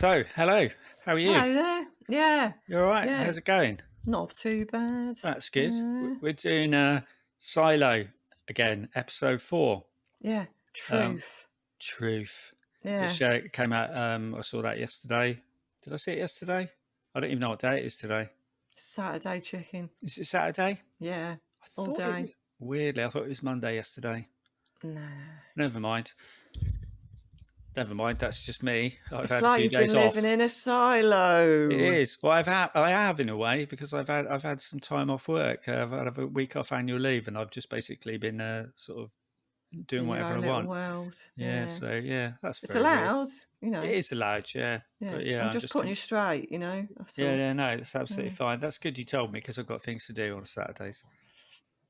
So, hello. How are you? Hello there. Yeah, You all right? yeah, How's it going? not too bad. That's good. Yeah, We're doing Silo again, episode 4. yeah, Um, truth. Truth. Yeah, It came out. I saw that yesterday. Did I see it yesterday? I don't even know what day it is today. Saturday chicken. Is it Saturday? Yeah, I all thought it was day. weirdly. I thought it was Monday yesterday. Nah. Never mind. Never mind. That's just me. I've It's had a like few you've days been living off. in a It silo. is. Well, I have in a way because I've had some time off work. I've had a week off annual leave, and I've just basically been sort of doing In your whatever I own little want. world. Yeah. Yeah. So yeah, that's It's very weird. allowed, It is allowed. Yeah. Yeah. But yeah, I'm I just just putting didn't. you straight, that's Yeah. all. Yeah. No, it's absolutely Yeah. fine. That's good you told me because I've got things to do on Saturdays.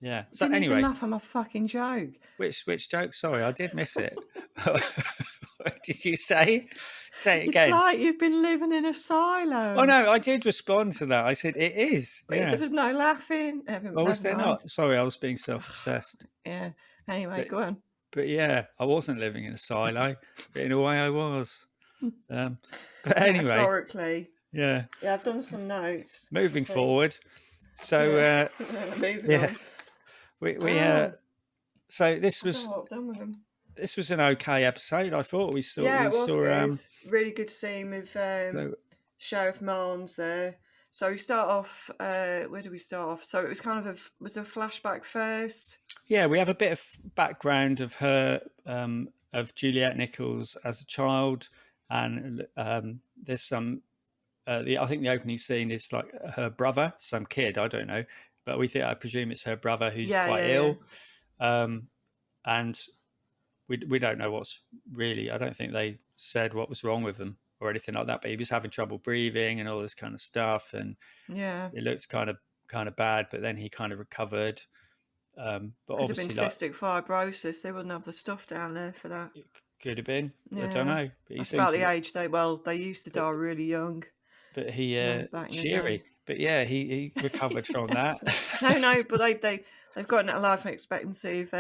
Yeah. So Didn't even anyway, laugh at my fucking joke. which joke? Sorry, I did miss it. What did you say? Say it It's again. like you've been living in a Oh silo. no, I did respond to that. I said it is. But there Yeah. was no laughing. Oh, was Never there mind. not? Sorry, I was being self-obsessed. Yeah. Anyway, But go on. but yeah, I wasn't living in a silo, but in a way I was. But anyway, Metaphorically. yeah. Yeah, I've done some notes. I Moving think. forward, so Yeah. Moving yeah, on. we Oh, so I don't know what I've done with them. this was an okay episode. I thought Yeah, we it was saw good. Really good scene with so, Sheriff Marnes there. So we start off. Where do we start off? So it was kind of was a flashback first. yeah, we have a bit of background of her of Juliet Nichols as a child, and there's some. I think the opening scene is like her brother, some kid, I don't know, but I presume it's her brother who's Yeah, quite yeah, yeah. ill, and we don't know what's really. I don't think they said what was wrong with him or anything like that. But he was having trouble breathing and all this kind of stuff, and Yeah. it looked kind of bad. But then he kind of recovered. But Could have been obviously, like cystic fibrosis. They wouldn't have the stuff down there for that. it could have been. I don't Yeah. know. But he That's seems about to. the age they used to But, die really young. but he Back in the cheery. day. But yeah, he recovered from that. No, but they've got a life expectancy of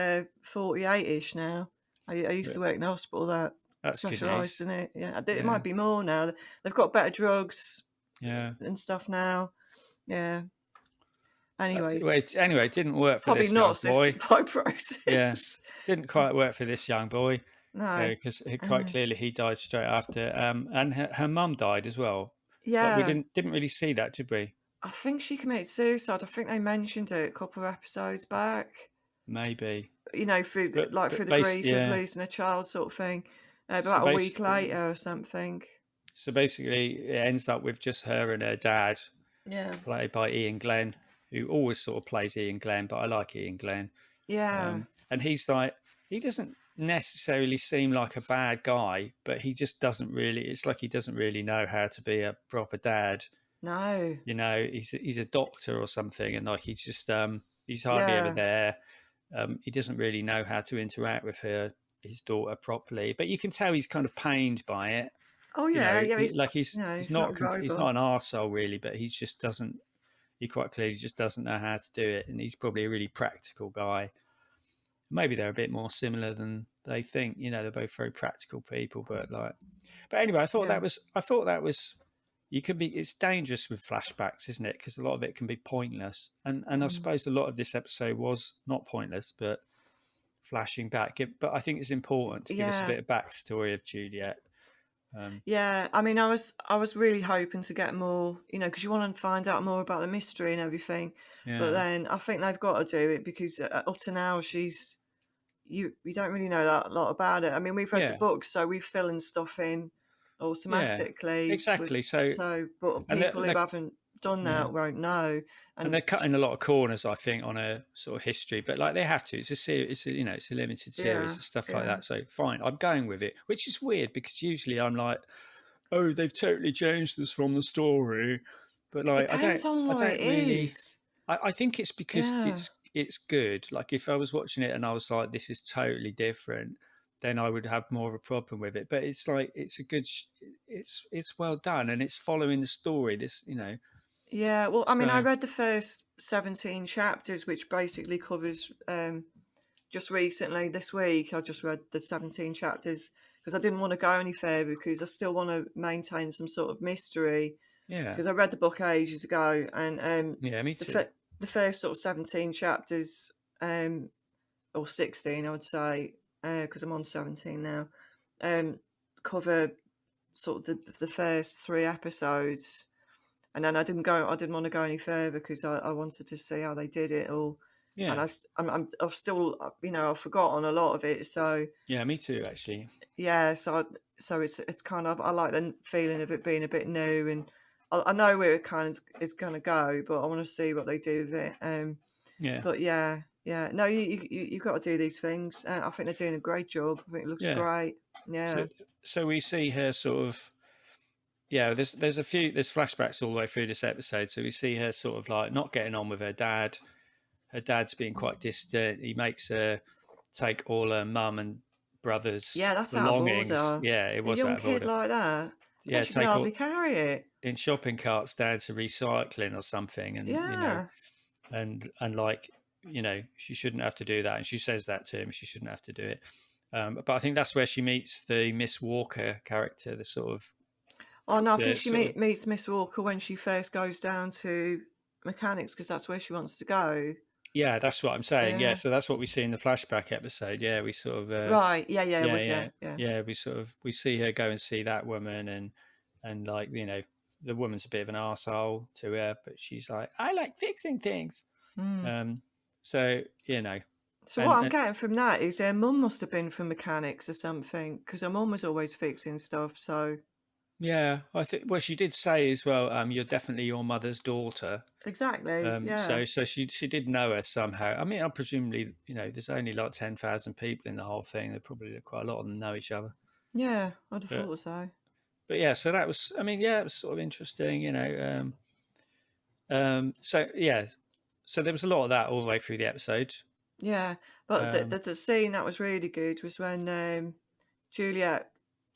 48ish now. I used to work in a hospital that That's good specialised news. in it. Yeah, it Yeah, might be more now. They've got better drugs yeah. and stuff now. Yeah. Anyway, Anyway, it didn't work for probably this not young cystic boy. Yeah, fibrosis. didn't quite work for this young boy. So, No. because quite clearly he died straight after, and her mum died as well. But we Yeah. didn't really see that, did we? I think she committed suicide. I think they mentioned it a couple of episodes back. Maybe, Through but the grief of yeah. losing a child, sort of thing. So About a week later or something. basically, it ends up with just her and her dad, Yeah. played by Ian Glenn, who always sort of plays Ian Glenn, but I like Ian Glenn. Yeah. And he's like, he doesn't necessarily seem like a bad guy, but he just doesn't really. It's like he doesn't really know how to be a proper dad. No. You know, he's a doctor or something, and like he's just he's hardly ever Yeah. there. He doesn't really know how to interact with his daughter properly, but you can tell he's kind of pained by it. Oh You yeah, know, yeah. he's He's not a he's robot. not an arsehole really, but he just doesn't. He quite clearly just doesn't know how to do it, and he's probably a really practical guy. Maybe they're a bit more similar than they think. You know, they're both very practical people, but anyway, Yeah. I thought that was. You can be. It's dangerous with flashbacks, isn't it? Because a lot of it can be pointless, and I suppose a lot of this episode was not pointless, but flashing back. But I think it's important to give us a Yeah. bit of backstory of Juliet. Yeah. I mean, I was really hoping to get more, because you want to find out more about the mystery and everything. But Yeah, then I think they've got to do it because up to now you don't really know that lot about it. I mean, we've read the yeah, books, so we're filling stuff in yeah, automatically exactly. So, but and people who haven't done yeah. that won't know. And And they're cutting a lot of corners, I think, on a sort of history. But like they have to. It's a series. It's a limited series yeah, and stuff like yeah. that. So fine, I'm going with it, which is weird because usually I'm like, oh, they've totally changed this from the story. But It like, depends on I what it don't really. is. I think it's because Yeah. it's good. Like if I was watching it and I was like, this is totally different, then I would have more of a problem with it. But it's like it's a good. It's well done and it's following the story. Yeah, well, I mean, I So read the first 17 chapters, which basically covers just recently this week. I just read the 17 chapters because I didn't want to go any further because I still want to maintain some sort of mystery. Yeah. Because I read the book ages ago, and Yeah, me the too. the first sort of 17 chapters, or 16, I would say, because I'm on 17 now, cover sort of the first 3 episodes, and then I didn't want to go any further because I wanted to see how they did it all, and Yeah. I've still, I've forgotten a lot of it, so Yeah, me too, actually. yeah, so it's kind of, I like the feeling of it being a bit new, and I know where it kind of is going to go, but I want to see what they do with it. Yeah. But yeah, yeah, no, you've got to do these things. I think they're doing a great job. I think it looks Yeah. great. So Yeah, so we see her sort of, yeah, there's flashbacks all the way through this episode. So we see her sort of like not getting on with her dad. Her dad's being quite distant. He makes her take all her mum and brother's yeah, that's out of belongings. order. Yeah, it A was young out of kid order. like that, Yeah, she can take hardly all carry it. in shopping carts down to recycling or something, and Yeah. and like, she shouldn't have to do that, and she says that to him. She shouldn't have to do it. But I think that's where she meets the Miss Walker character, Oh no, I think the she sort of meets Miss Walker when she first goes down to mechanics because that's where she wants to go. yeah, that's what I'm saying. Yeah, Yeah. so that's what we see in the flashback episode. Yeah, we sort of Right. Yeah. Yeah. yeah, With yeah, you. Yeah. yeah. We see her go and see that woman, and like, the woman's a bit of an arsehole to her, but she's like, I like fixing things. Hmm. Um, so So what I'm and getting from that is her mum must have been from mechanics or something because her mum was always fixing stuff. So yeah, I think, well, she did say as well, you're definitely your mother's daughter. exactly. Yeah. So she did know her somehow. I mean, I presumably, there's only like 10,000 people in the whole thing. There probably quite a lot of them know each other. Yeah. I'd have But thought so. but yeah, so that was, I mean, yeah, it was sort of interesting, so yeah, so there was a lot of that all the way through the episode. Yeah. But Um, the scene that was really good was when Juliet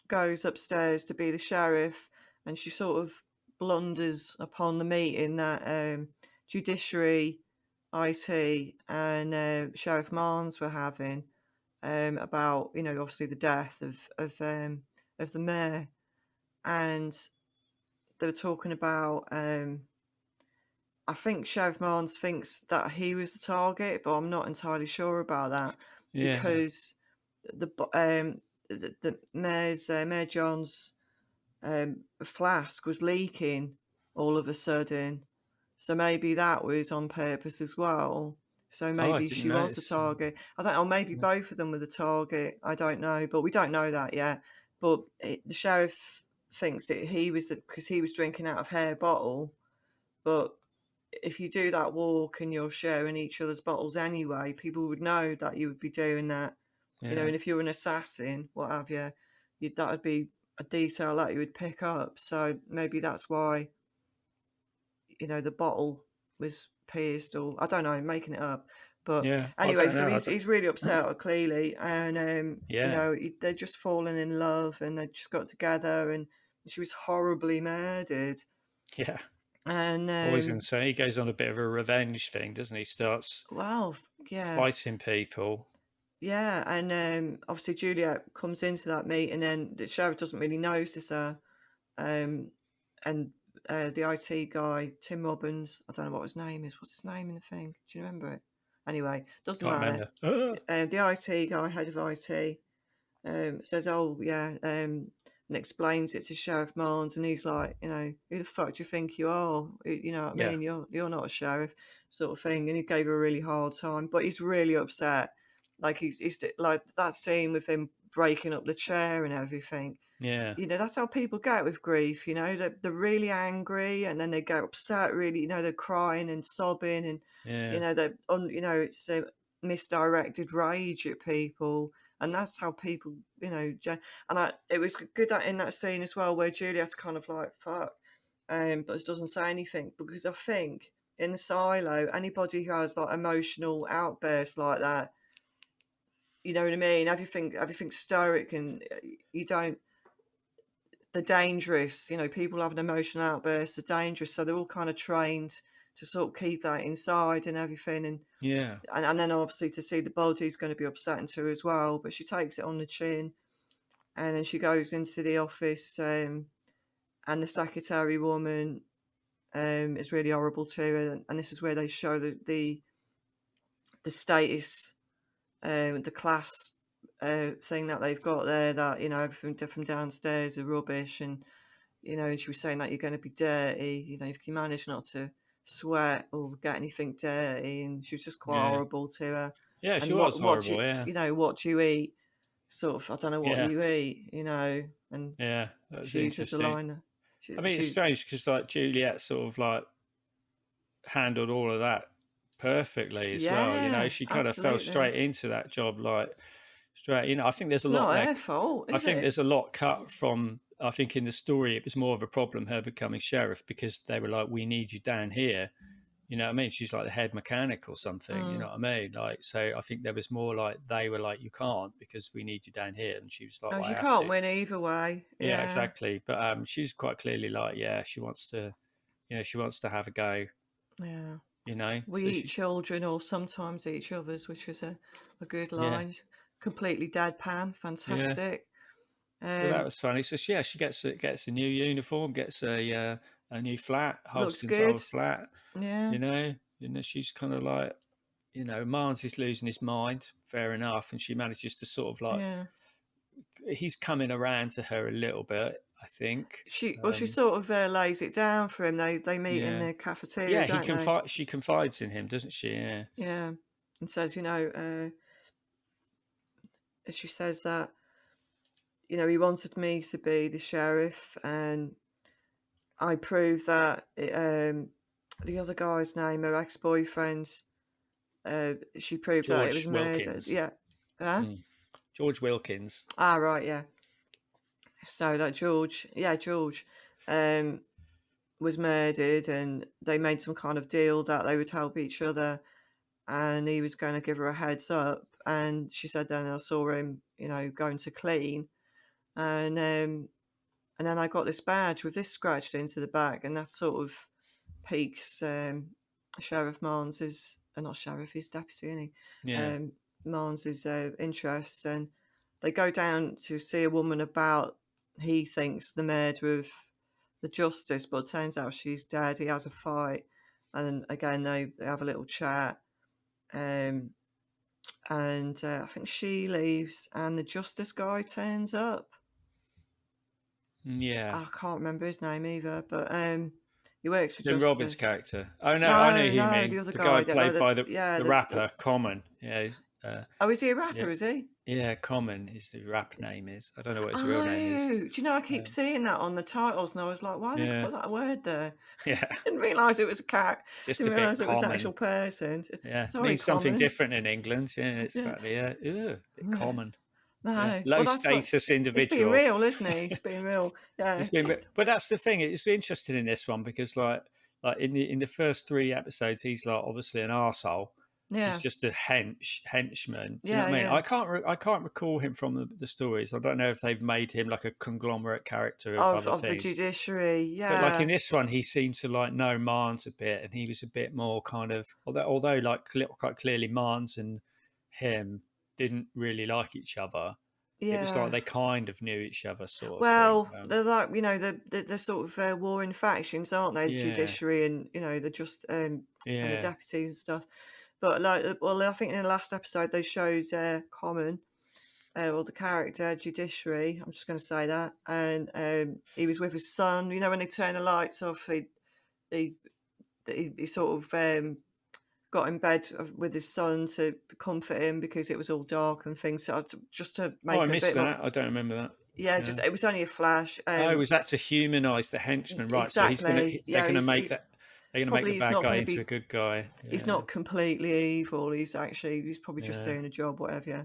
goes upstairs to be the sheriff, and she sort of blunders upon the meeting that judiciary, IT, and Sheriff Marnes were having about, obviously the death of the mayor, and they were talking about. I think Sheriff Marnes thinks that he was the target, but I'm not entirely sure about that yeah. because the mayor's Mayor Jahns flask was leaking all of a sudden. So maybe that was on purpose as well. So Oh, I maybe didn't she was the notice. target. I don't know, or maybe Yeah. both of them were the target. I don't know, but we don't know that yet. But the sheriff thinks that he was because he was drinking out of her bottle. But if you do that walk and you're sharing each other's bottles anyway, people would know that you would be doing that, Yeah. and if you're an assassin, what have you, that would be a detail that you would pick up. So maybe that's why, the bottle was pierced, or I don't know, making it up. But Yeah. I anyway, don't so know. he's really upset clearly, and Yeah. they're just falling in love, and they just got together, and she was horribly murdered, Yeah. and Always insane. He goes on a bit of a revenge thing, doesn't he? Starts wow, yeah. fighting people. Yeah, and obviously Juliet comes into that meet, and then the sheriff doesn't really notice her. Um, and the IT guy, Tim Robbins, I don't know what his name is. What's his name in the thing? Do you remember it? Anyway, doesn't Can't matter. remember. Ah! The IT guy, head of IT, says, "Oh yeah," and explains it to Sheriff Marnes, and he's like, "Who the fuck do you think you are? You know what I Yeah. mean? You're not a sheriff," sort of thing. And he gave her a really hard time, but he's really upset. Like he's like that scene with him breaking up the chair and everything. Yeah. That's how people get with grief. They're really angry, and then they get upset. Really, they're crying and sobbing, and Yeah. they're on. It's a misdirected rage at people, and that's how people. It was good that in that scene as well where Juliet's kind of like fuck, but doesn't say anything because I think in the silo, anybody who has like emotional outbursts like that, you know what I mean. Everything's stoic, and you don't. They're dangerous. People have an emotional outburst. They're dangerous, so they're all kind of trained to sort of keep that inside and everything. And Yeah. and then obviously to see the body is going to be upsetting to her as well. But she takes it on the chin. and then she goes into the office, and the secretary woman is really horrible to her, and this is where they show the status, the class thing that they've got there, that, you know, everything from downstairs are rubbish, and, you know, and she was saying that you're going to be dirty, you know, if you manage not to sweat or get anything dirty, and she was just quite Yeah. horrible to her. Yeah, she And was what horrible. you Yeah. know, what do you eat? Sort of, I don't know what Yeah. you eat, you know, and Yeah. That was she uses the interesting. line. I mean, it's She's strange because like Juliet sort of like handled all of that perfectly as well. You know, yeah, she kind of fell absolutely. straight into that job, like straight. You know, I think there's a It's lot not there. her fault, I is think it? there's a lot cut from. I think in the story it was more of a problem her becoming sheriff because they were like, "We need you down here." You know what I mean? She's like the head mechanic or something. You know Mm. what I mean? Like, so I think there was more like they were like, "You can't because we need you down here," and she was like, No, "Well, I she have can't to." win either way. Yeah, Yeah, exactly. But she's quite clearly like, yeah, she wants to, she wants to have a go. yeah. We So eat she, children, or sometimes each other's, which was a good yeah, line. Completely deadpan, yeah. fantastic. So that Um, was funny. So yeah, she gets a new uniform, gets a new flat, looks Holston's good. old flat. Yeah, She's kind of like, Mars is losing his mind. Fair enough, and she manages to sort of like, yeah. he's coming around to her a little bit, I think. She sort of lays it down for him. They meet in Yeah, the cafeteria, yeah. don't they? She confides in him, doesn't she? Yeah. Yeah, and says, you know, she says that, you know, he wanted me to be the sheriff, and I proved that. The other guy's name, her ex-boyfriend, she proved that it was George murdered. Wilkins. Yeah. Huh? Mm. George Wilkins. Ah, right, yeah. So that George, um, was murdered, and they made some kind of deal that they would help each other, and he was going to give her a heads up. And she said, then I saw him, you know, going to clean, and then I got this badge with this scratched into the back, and that sort of piques Sheriff Marnes's, not sheriff, he's deputy, isn't he? Yeah. Marnes's interests, and they go down to see a woman about, he thinks, the murder of the justice, but it turns out she's dead. He has a fight, and then again they have a little chat, um, and I think she leaves, and the justice guy turns up. Yeah. I can't remember his name either, but he works for Tim Robbins' justice. character. Oh no, I know No, who you no, mean. the other The guy guy. played by Yeah, the rapper Common. Yeah. oh, is he a Yeah. rapper? Is he? Yeah. Common. His rap name is. I don't know what his real name is. Oh, do you know, I keep Um, seeing that on the titles, and I was like, why they yeah. put that word there? Yeah. Didn't realise it was a cat. Just a Didn't bit realise it was an common. actual person. Yeah. Sorry, Means something Common. different in England. Yeah. It's Yeah. slightly a bit Yeah. common. Yeah. No. Low Well, that's what status he's being individual. real, isn't he? He's being real. Yeah. It's been, but that's the thing. It's interesting in this one because, like in the first three episodes, he's like obviously an arsehole. He's Yeah. just a henchman. Do you know Yeah. what I mean? Yeah. I can't recall him from the stories. I don't know if they've made him like a conglomerate character of other Of the things. judiciary. But like in Yeah. this one, he seemed to like know Marnes a bit, and he was a bit more kind of although like quite clearly Marnes and him didn't really like each other. It was like Yeah. they kind of knew each other, sort of thing. Well, they're like, you know, the sort of warring factions, aren't they? The Yeah, judiciary, and, you know, and the yeah, deputies and stuff. But like, well, I think in the last episode they showed Common, or the character Judiciary. I'm just going to say that, and he was with his son. You know, when they turn the lights off, he, he sort of got in bed with his son to comfort him because it was all dark and things. So just to Oh, I make a missed bit more, that. I don't remember that. yeah, Yeah. just it was only a flash. Oh, was that to humanise the henchman? Right. So Exactly. they're Yeah, gonna make he's they're gonna make the probably, he's bad not guy going to into a be. good guy. He's Yeah. not completely evil. He's probably just Yeah. doing a job, whatever. Yeah.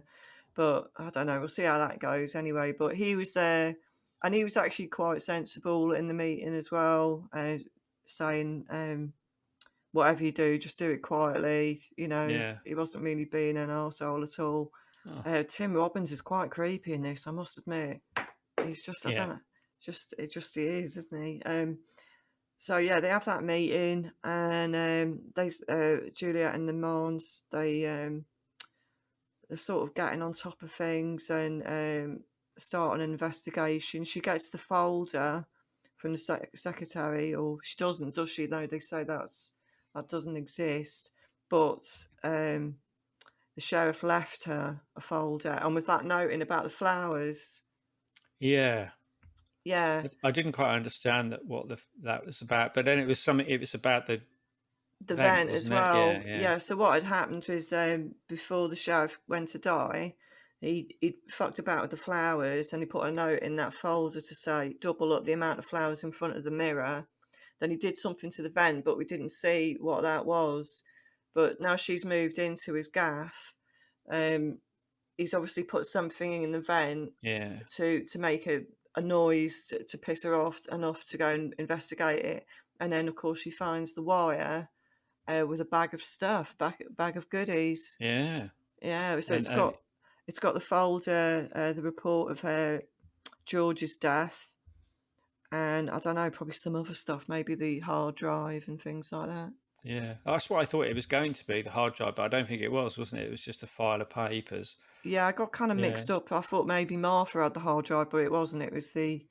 But I don't know. We'll see how that goes anyway. But he was there, and he was actually quite sensible in the meeting as well, saying, whatever you do, just do it quietly. You know, Yeah. he wasn't really being an arsehole at all. Oh, Tim Robbins is quite creepy in this, I must admit. He's just, I yeah. don't know, he is, isn't he? So yeah, they have that meeting, and Juliet and the Mons, they're sort of getting on top of things, and start an investigation. She gets the folder from the secretary, or she doesn't, does she? No, they say that doesn't exist. But the sheriff left her a folder, and with that note in about the flowers. Yeah. Yeah, I didn't quite understand that was about, but then it was something. It was about the the vent, vent as wasn't it? Yeah, well. yeah, Yeah. So what had happened was, before the sheriff went to die, he fucked about with the flowers, and he put a note in that folder to say double up the amount of flowers in front of the mirror. Then he did something to the vent, but we didn't see what that was. But now she's moved into his gaff. He's obviously put something in the vent yeah, to make a noise to piss her off enough to go and investigate it. And then, of course, she finds the wire with a bag of stuff, bag of goodies. yeah, Yeah, so and it's got the folder, the report of George's death, and I don't know, probably some other stuff, maybe the hard drive and things like that. yeah. That's what I thought it was going to be, the hard drive, but I don't think it was, wasn't it? It was just a file of papers. Yeah, I got kind of Yeah, mixed up. I thought maybe Martha had the hard drive, but it wasn't. It was a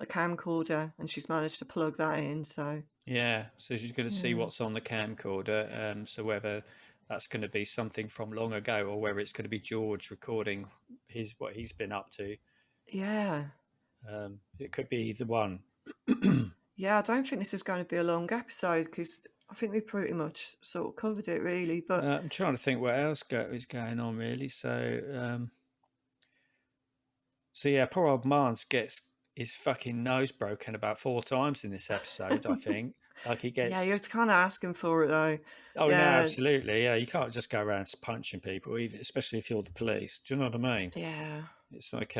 camcorder, and she's managed to plug that in. So yeah. So she's going to see yeah, what's on the camcorder. So whether that's going to be something from long ago, or whether it's going to be George recording what he's been up to. yeah, It could be either one. yeah. I don't think this is going to be a long episode because I think we pretty much sort of covered it, really. But I'm trying to think what else is going on, really. So yeah, poor old Mance gets his fucking nose broken about 4 times in this episode. I think, like he yeah, you gets. have to kind of ask him for it though. Oh no, Yeah, absolutely. Yeah, you can't just go around punching people, even especially if you're the police. Do you know what I mean? yeah. It's like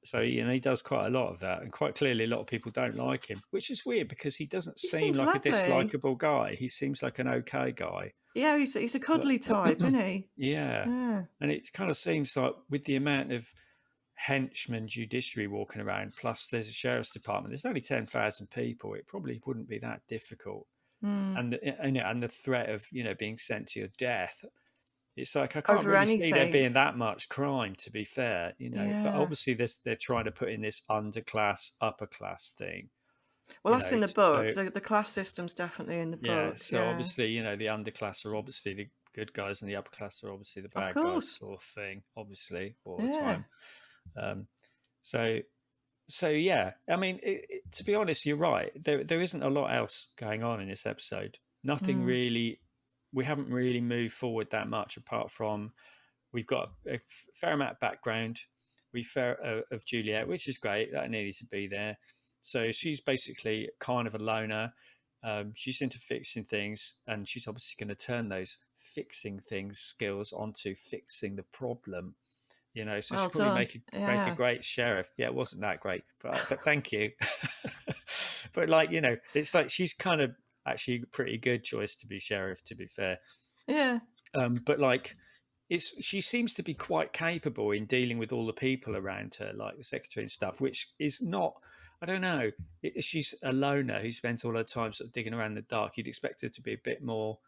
so he does quite a lot of that, and quite clearly a lot of people don't like him, which is weird because he doesn't He seem seems like a lovely. dislikable guy. He seems like an okay guy. Yeah, he's a But cuddly type, isn't he? yeah, Yeah. and it kind of seems like with the amount of henchmen judiciary walking around, plus there's a sheriff's department, there's only 10,000 people, it probably wouldn't be that difficult. Mm. And the threat of being sent to your death, it's like I can't Over really see there anything. being that much crime, to be fair. But Yeah. obviously they're trying to put in this underclass upper class thing. Well, that's in the book. So The class system's definitely in the yeah, book. so Yeah. obviously the underclass are obviously the good guys and the upper class are obviously the Of bad guys, course. sort of thing, obviously all the Yeah. time. um, so yeah, I mean, to be honest, you're right. There isn't a lot else going on in this episode. Nothing Mm. really. We haven't really moved forward that much, apart from we've got a fair amount of background. Of Juliet, which is great. That needed to be there. So she's basically kind of a loner. She's into fixing things, and she's obviously going to turn those fixing things skills onto fixing the problem. So Well she'd probably done. make a Yeah. great sheriff. Yeah, it wasn't that great, but thank you. But it's like she's kind of actually a pretty good choice to be sheriff, to be fair. Yeah. But she seems to be quite capable in dealing with all the people around her, like the secretary and stuff, which is not. I don't know. She's a loner who spends all her time sort of digging around in the dark. You'd expect her to be a bit more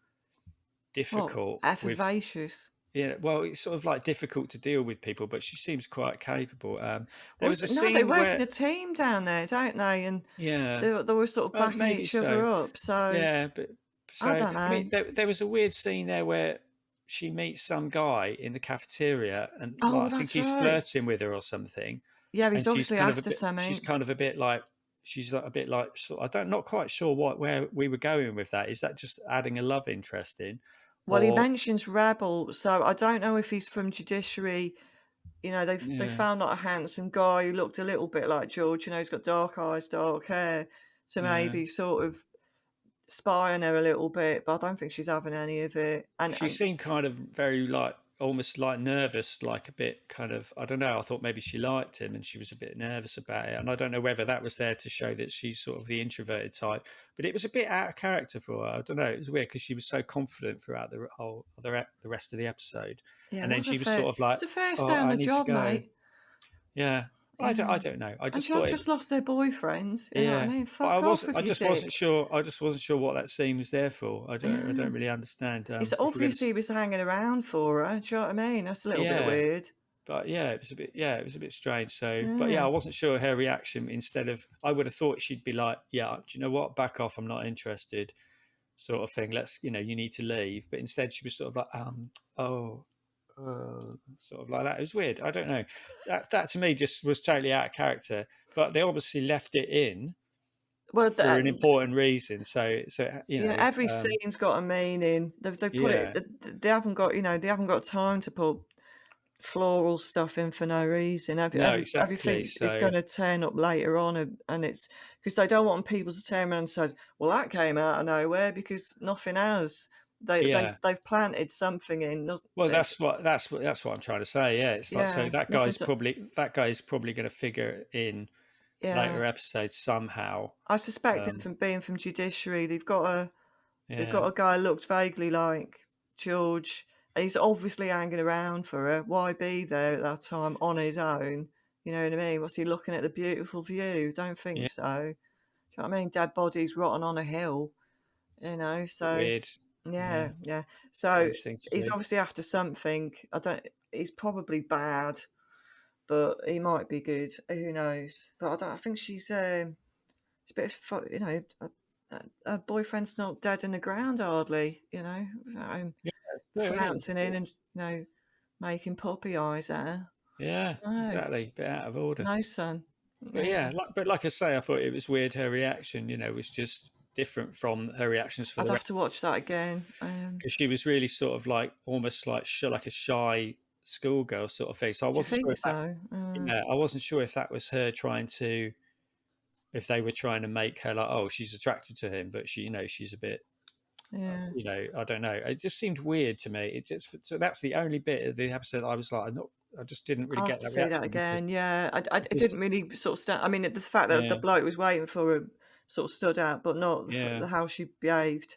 Well, difficult with. effervacious. Yeah, well, it's sort of like difficult to deal with people, but she seems quite capable. There Well, was a no, they scene work in where, a team down there, don't they? And yeah, they were sort of backing maybe each other so. up. So Yeah, but I so don't I mean, know. there was a weird scene there where she meets some guy in the cafeteria, and Oh, like I think that's he's right. flirting with her or something, Yeah, he's and obviously after something. she's like a bit like I don't not quite sure where we were going with that. Is that just adding a love interest in, Well, he or mentions rebel, so I don't know if he's from judiciary. They yeah, found like a handsome guy who looked a little bit like George. He's got dark eyes, dark hair, to yeah. maybe sort of spy on her a little bit. But I don't think she's having any of it. She And seemed kind of very like almost like nervous, like a bit kind of I don't know. I thought maybe she liked him and she was a bit nervous about it. And I don't know whether that was there to show that she's sort of the introverted type, but it was a bit out of character for her. I don't know. It was weird because she was so confident throughout the rest of the episode, yeah, and then she was sort of like, it's a fair "Oh, stay on I the need to job, go." mate. Yeah, I Yeah, don't know. I and just she thought has it. just lost her boyfriend. You know what I Yeah, mean? but I Fuck off wasn't. with your dick. I just wasn't sure what that scene was there for. I Yeah, don't really understand. it's If we're going obviously to. he was hanging around for her. Do you know what I mean? That's a little bit Yeah, weird. but yeah, it was a bit strange. So, but yeah, Yeah. I wasn't sure her reaction. Instead of, I would have thought she'd be like, yeah, do you know what? Back off. I'm not interested, sort of thing. Let's, you need to leave. But instead, she was sort of like, oh, sort of like that. It was weird. I don't know. That to me just was totally out of character. But they obviously left it in Well, for an important reason. yeah, every scene's got a meaning. They've put it. Yeah, They haven't got, they haven't got time to put floral stuff in for no reason. no, exactly. Everything is So going to turn up later on, and it's because they don't want people to turn around and say, "Well, that came out of nowhere," because nothing has. yeah. They've planted something in. Well, that's what I'm trying to say. Yeah, it's like so Yeah, nothing's. that guy's probably going to figure in Yeah, later episodes somehow. I suspect it Um, from being from judiciary. They've yeah, got a guy who looks vaguely like George, and he's obviously hanging around for her. Why be there at that time on his own? You know what I mean? Was he looking at the beautiful view? Don't yeah, think so. Do you know what I mean? Dead bodies rotting on a hill, bit so weird. Yeah, yeah. So strange thing to he's do. obviously after something. I don't He's probably bad, but he might be good. Who knows? But I think she's a bit of her boyfriend's not dead in the ground hardly, Yeah, true, isn't it? flouncing in and, making puppy eyes at her. Yeah, No, exactly. Bit out of order. no, son. But Yeah, yeah, like I say, I thought it was weird. Her reaction, was just different from her reactions for I'd the have rest. to watch that again. Because she was really sort of like almost like a shy schoolgirl sort of thing. So I Do you wasn't sure think if that. so? Yeah, I wasn't sure if that was her if they were trying to make her like, oh, she's attracted to him, but she's a bit, Yeah. I don't know. It just seemed weird to me. So that's the only bit of the episode I was like, I just didn't really I'll have get to that see that reaction again. Yeah, it because didn't really sort of stand. I mean, the fact that the yeah, bloke was waiting for her sort of stood out, but not yeah. how she behaved.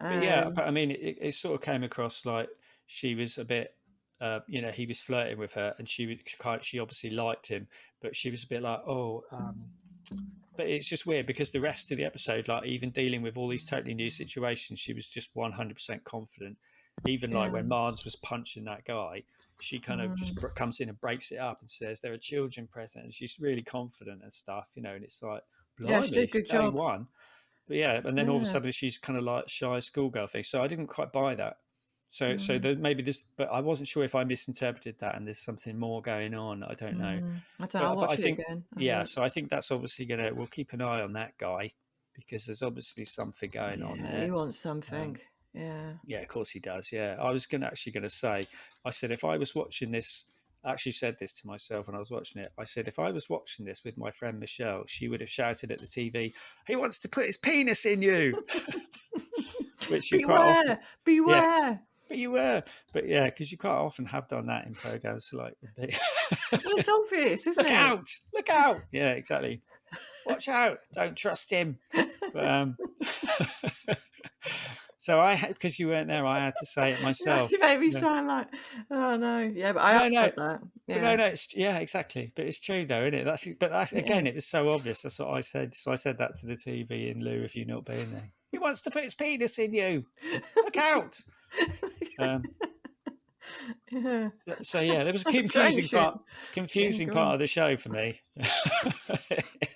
But yeah, Um, but I mean, it sort of came across like she was a bit, he was flirting with her, and she obviously liked him, but she was a bit like, oh, but it's just weird because the rest of the episode, like even dealing with all these totally new situations, she was just 100% confident. Even like yeah. when Mars was punching that guy, she kind of just Mm. comes in and breaks it up and says there are children present, and she's really confident and stuff, and it's like, Yeah, she did a blimey, good day job. one. But yeah, and then all of a Yeah. sudden she's kind of like shy schoolgirl thing. So I didn't quite buy that. So Mm. maybe this, but I wasn't sure if I misinterpreted that and there's something more going on. I don't know. I don't know. I'll But I watch it think, again. I yeah. will. So I think that's obviously we'll keep an eye on that guy because there's obviously something going on Yeah, he there. wants something. Um, Yeah. yeah, of course he does. Yeah, I was gonna say, I said if I was watching this, I actually said this to myself when I was watching it. I said if I was watching this with my friend Michelle, she would have shouted at the TV, "He wants to put his penis in you," which you quite often, Beware! yeah, Beware! but you were, but yeah, because you quite often have done that in programs, like, Well, it's obvious, isn't it? look out, yeah, exactly. Watch out, don't trust him. But so because you weren't there, I had to say it Yeah, myself. you make me Yeah. sound like, oh no. Yeah, but I No, have no, said that. but Yeah. no, it's yeah, exactly. But it's true though, isn't it? That's Yeah. again, it was so obvious. That's what I said. So I said that to the TV in lieu of you not being there. He wants to put his penis in you. Look out. Um, Yeah. so yeah, there was a Attention. Yeah, confusing go part on. of the show for me,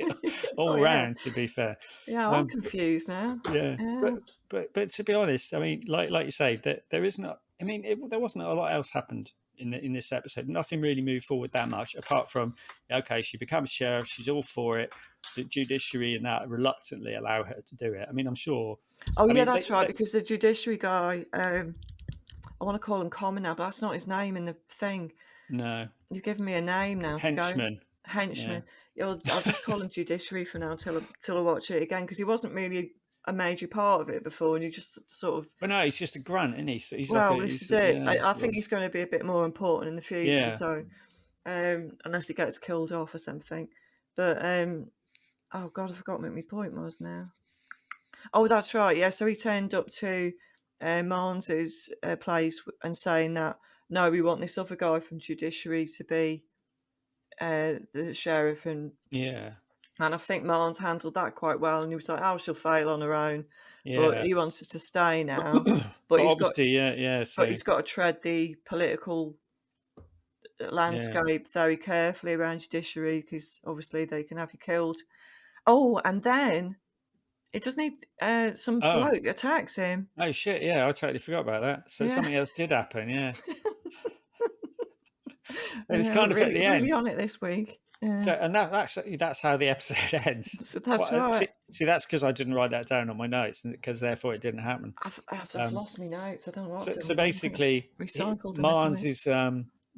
Oh, all yeah. round. To be fair, Yeah, I'm um, confused now. yeah, Yeah. but to be honest, I mean, like you say, that there isn't. I mean, there wasn't a lot else happened in this episode. Nothing really moved forward that much, apart from okay, she becomes sheriff. She's all for it. The judiciary and that reluctantly allow her to do it. I mean, I'm sure. Oh, I yeah, mean, that's right, because the judiciary guy, I want to call him Common now, but that's not his name in the thing. no You've given me a name now to go. henchman. Yeah, Henchman. I'll just call him Judiciary for now till I watch it again, because he wasn't really a major part of it before, and you just sort of. but no, he's just a grunt, isn't he? So he's like a Well, this is it. yeah, I sort think of he's going to be a bit more important in the future. yeah, So, unless he gets killed off or something, but oh God, I forgot what my point was now. Oh, that's right. Yeah, so he turned up to Marnes's place and saying that no, we want this other guy from Judiciary to be the sheriff, yeah, and I think Marnes handled that quite well. And he was like, "Oh, she'll fail on her own," but yeah. he wants us to stay now. But But obviously, yeah, yeah. So he's got to tread the political landscape very carefully around judiciary because obviously they can have you killed. Oh, and then it doesn't need some Oh, bloke attacks him. oh shit! Yeah, I totally forgot about that. So Yeah. something else did happen. Yeah, it was Yeah, kind of at the really end. on it this week. Yeah. So, and that's how the episode ends. That's right. See, that's because I didn't write that down on my notes, because therefore it didn't happen. I've lost my notes. I don't know what I've So done with them. I think basically, I've recycled them or Marnes something. is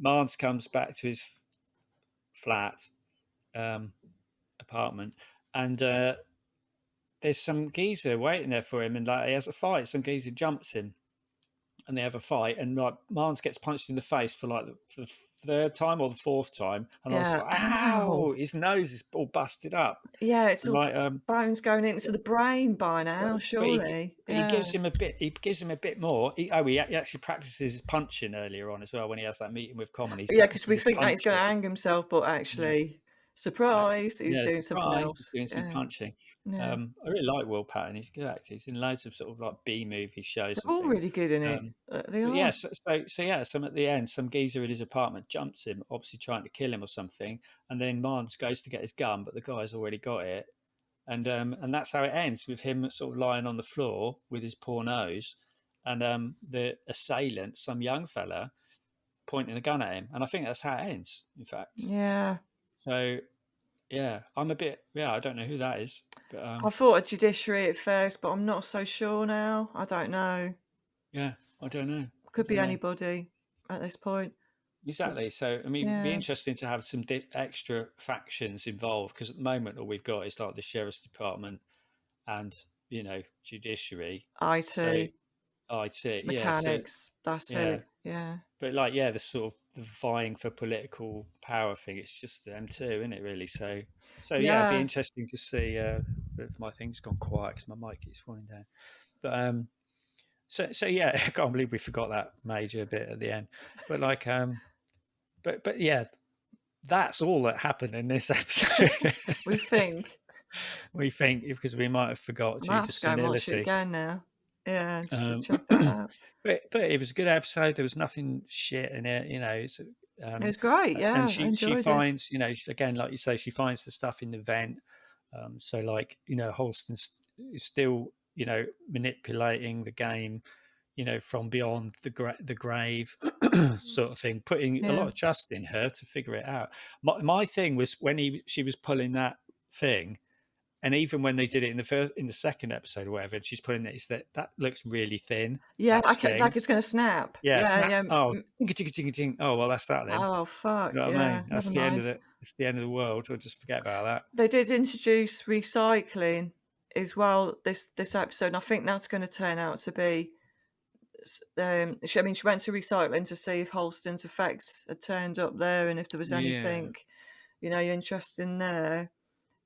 Marnes comes back to his flat apartment, and there's some geezer waiting there for him, and like he has a fight. Some geezer jumps him, and they have a fight, and like Marnes gets punched in the face for like the third time or the fourth time, and I was Yeah. like, Ow. "Ow!" His nose is all busted up, Yeah, it's and all like bones going into the brain by now, but surely. he Yeah. gives him a bit. He gives him a bit more. He actually practices his punching earlier on as well when he has that meeting with Common. He's Yeah, because practicing we his think that he's gonna punching. hang himself, but Yeah. actually, Actually, surprise, he's yeah, doing something surprise, he's else. doing some Yeah. punching. Yeah. I really like Will Patton. He's a good actor. He's in loads of sort of like B movie shows They're and all things. really good in it. Um, They but are. yeah, so yeah, some at the end, some geezer in his apartment jumps him, obviously trying to kill him or something, and then Mans goes to get his gun, but the guy's already got it, and that's how it ends, with him sort of lying on the floor with his poor nose, and the assailant, some young fella, pointing a gun at him, and I think that's how it ends. In fact, Yeah. so yeah, I'm a bit, I don't know who that is, but I thought a judiciary at first, but I'm not so sure now. I don't know. yeah, I don't know. I Could be don't know. anybody at this point. But Exactly. So, I mean, it'd be yeah. interesting to have some extra factions involved, because at the moment all we've got is like the sheriff's department and, judiciary. So, IT, IT, yeah. So, mechanics, that's yeah. it. Yeah. But like, yeah, the sort of the vying for political power thing, it's just them two, isn't it, really? So yeah, it'd be Yeah. interesting to see. If my thing's gone quiet because my mic keeps falling down. But so yeah, I can't believe we forgot that major bit at the end. But like, but yeah, that's all that happened in this episode. We think. We think, because we might have forgot I due might to have to go and watch it senility. again now. Yeah, just to Um, check that out. but it was a good episode. There was nothing shit in it, So, It was great, and yeah, I she enjoyed it. finds, again, like you say, she finds the stuff in the vent. So like, Holston's is still, manipulating the game, from beyond the grave, sort of thing, putting a lot Yeah. of trust in her to figure it out. My thing was when she was pulling that thing, and even when they did it in the second episode or whatever, and she's putting it, that looks really thin. Yeah, That string, like it's gonna snap. yeah, Yeah, snap. yeah. Oh, ting. Oh, well, that's that then. Oh, fuck, You know what I yeah, mean? That's never the end mind. of it's the end of the world. We'll just forget about that. They did introduce recycling as well this episode, and I think that's gonna turn out to be she went to recycling to see if Holston's effects had turned up there and if there was Yeah, anything, interesting there.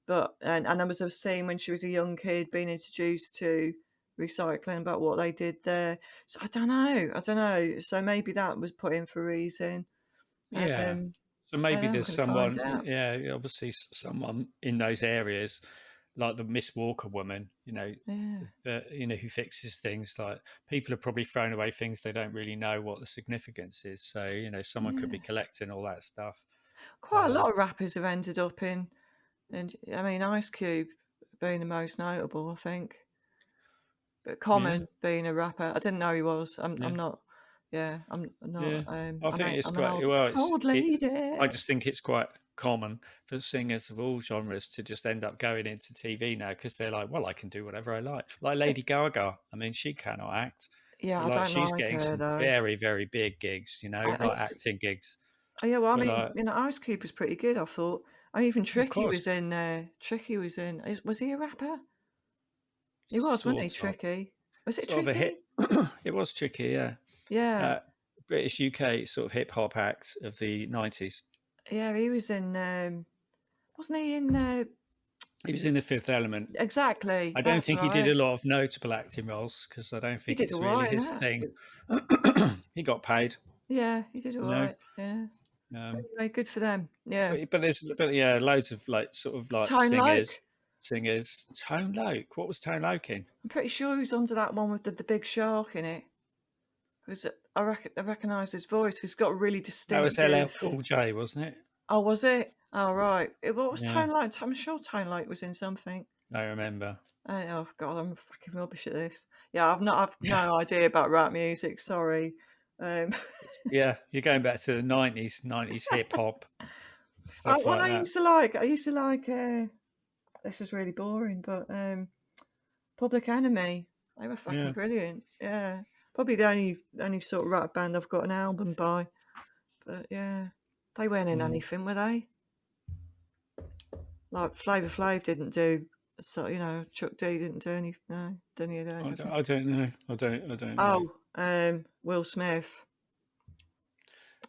But and there was a scene when she was a young kid being introduced to recycling about what they did there. So I don't know. So maybe that was put in for a reason. yeah. Um, So I don't maybe know, we're there's going to find someone, out. yeah, obviously someone in those areas, like the Miss Walker woman, Yeah, who fixes things. Like, people are probably throwing away things they don't really know what the significance is. So, someone could be yeah. collecting all that stuff. Quite a lot of rappers have ended up in, and I mean Ice Cube being the most notable, I think. But Yeah, Common being a rapper, I didn't know he was. yeah. I'm not. Yeah, I'm not. Yeah, I think it's I'm an quite old well. lady. I just think it's quite common for singers of all genres to just end up going into TV now, because they're like, well, I can do whatever I like. Like Lady Gaga, I mean, she cannot act, Yeah, but I like don't she's like getting her some though. very, very big gigs, like acting gigs. Oh, yeah, well, I But mean, like, Ice Cube was pretty good, I thought. I mean, even of Tricky course, was in. Tricky was in. Was he a rapper? He was, wasn't he? sort of, Tricky. Was it sort of a hit. Tricky? It was tricky, yeah. Yeah, Uh, British UK sort of hip hop act of the 90s. yeah. He was in. Wasn't he in? He was in The Fifth Element. Exactly. I don't That's think he did right. a lot of notable acting roles, because I don't He think did it's all really right in his that. thing. He got paid, Yeah, he did you all know. right. Yeah. Um, Anyway, good for them. Yeah. but yeah, loads of like sort of like Tone Loc. singers. Tone Loc. What was Tone Loc in? I'm pretty sure he was under that one with the big shark in it. Because I recognise his voice. He's got a really That was LL distinctive. Cool J, wasn't it? Oh, was it? Oh, right. What was Yeah, Tone Loc? I'm sure Tone Loc was in something. I remember. Oh God, I'm fucking rubbish at this. Yeah, I've no idea about rap music. Sorry. Um, Yeah, you're going back to the 90s hip hop, stuff what like that. I used to like. This is really boring, but Public Enemy. They were fucking Yeah. brilliant. Yeah, probably the only sort of rap band I've got an album by. But yeah, they weren't in anything, were they? Like Flavor Flav didn't do. So Chuck D didn't do any. No, didn't he do anything? I don't know. I don't know. Oh, Will Smith.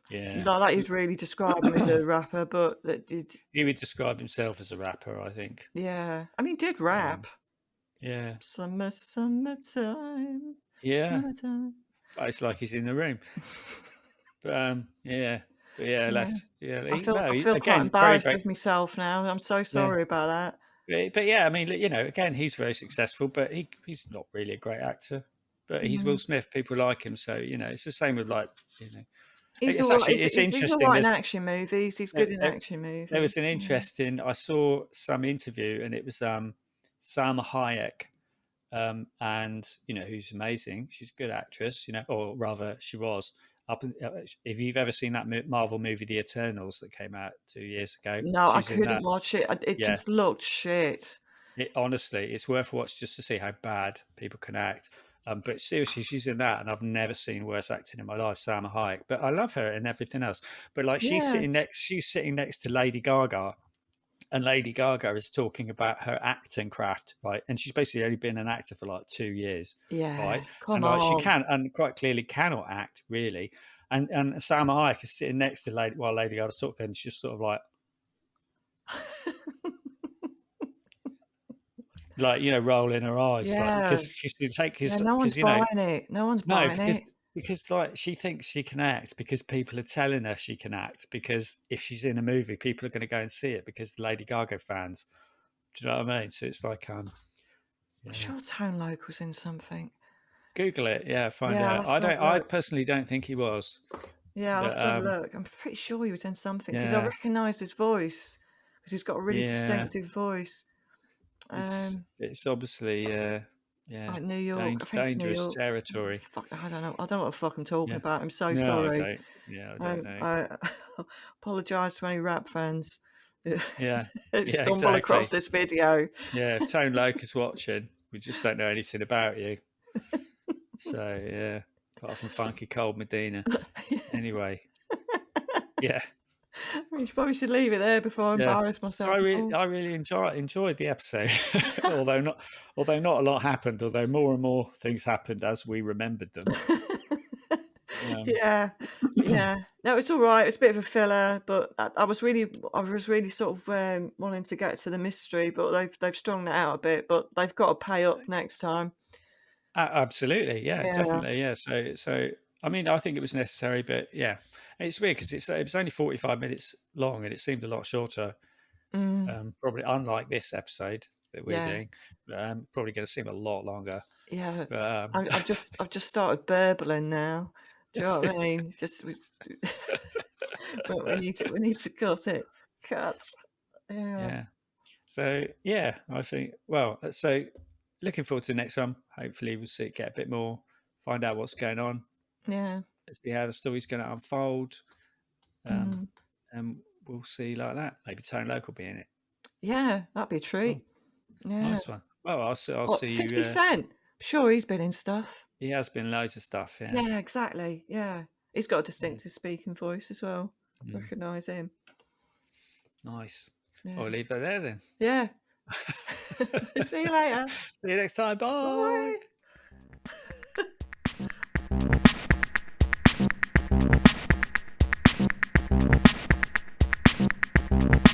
Yeah. Not that you'd really describe him as a rapper, but that did. He would describe himself as a rapper, I think. Yeah, I mean, he did rap. Yeah. Summertime. Yeah. Summertime. It's like he's in the room. But yeah. But yeah, Yeah. I feel quite again, very, embarrassed very. of myself now. I'm so Yeah. sorry about that. But yeah, I mean, again, he's very successful, but he's not really a great actor. But he's Will Smith. People like him, so it's the same with He's It's all right. actually it's He's all interesting. right in action movies. He's good in action movies. There was an interesting. I saw some interview, and it was Salma Hayek, and who's amazing. She's a good actress, or rather, she was. If you've ever seen that Marvel movie, The Eternals, that came out 2 years ago, No, I she's in couldn't that. watch it. It Yeah, just looked shit. honestly, it's worth a watch just to see how bad people can act. But seriously, she's in that, and I've never seen worse acting in my life, Salma Hayek. But I love her and everything else. But like, she's Yeah. sitting next to Lady Gaga, and Lady Gaga is talking about her acting craft, right? And she's basically only been an actor for like 2 years, Yeah. right? Come And like, she on. can, and quite clearly cannot act really. And Salma Hayek is sitting next to Lady Gaga's talking, and she's just sort of like rolling her eyes, like, Yeah. because she's been taking, Yeah, no one's buying it. No one's buying it. because like, she thinks she can act because people are telling her she can act, because if she's in a movie, people are going to go and see it because the Lady Gaga fans. Do you know what I mean? So it's like, I'm sure Tone Loc was in something. Google it, find Yeah, out. I personally don't think he was. Yeah, I'll have to have a look. I'm pretty sure he was in something because I recognised his voice because he's got a really distinctive voice. It's obviously like New York. I think it's New dangerous York. territory. Fuck, I don't know. I don't know what the fuck I'm talking about. I'm so No, sorry. I don't know. I apologise to any rap fans who Yeah, stumble across this video. Yeah, Tone Loc is watching. We just don't know anything about you. So yeah, apart from Funky Cold Medina. Anyway, yeah. We probably should leave it there before I embarrass myself. So I really enjoyed the episode, although not a lot happened. Although more and more things happened as we remembered them. Yeah. No, it's all right. It's a bit of a filler, but I was really sort of wanting to get to the mystery, but they've strung that out a bit. But they've got to pay up next time. Absolutely, definitely, So I mean, I think it was necessary, but it's weird because it was only 45 minutes long, and it seemed a lot shorter. Probably unlike this episode that we're doing, probably going to seem a lot longer. Yeah, but, I've just started burbling now. Do you know what I mean? But we need to cut it. Cuts. Yeah. So I think so. Looking forward to the next one. Hopefully, we'll get a bit more, find out what's going on. Yeah. Let's see how the story's going to unfold. And we'll see like that. Maybe Tone Loc will be in it. Yeah, that'd be a treat. Oh, yeah. Nice one. Well, I'll see 50 you. 50 Cent. I'm sure he's been in stuff. He has been loads of stuff. Yeah. Yeah, exactly. Yeah. He's got a distinctive speaking voice as well. Recognise him. Nice. Yeah. I'll leave that there then. Yeah. See you later. See you next time. Bye. Bye.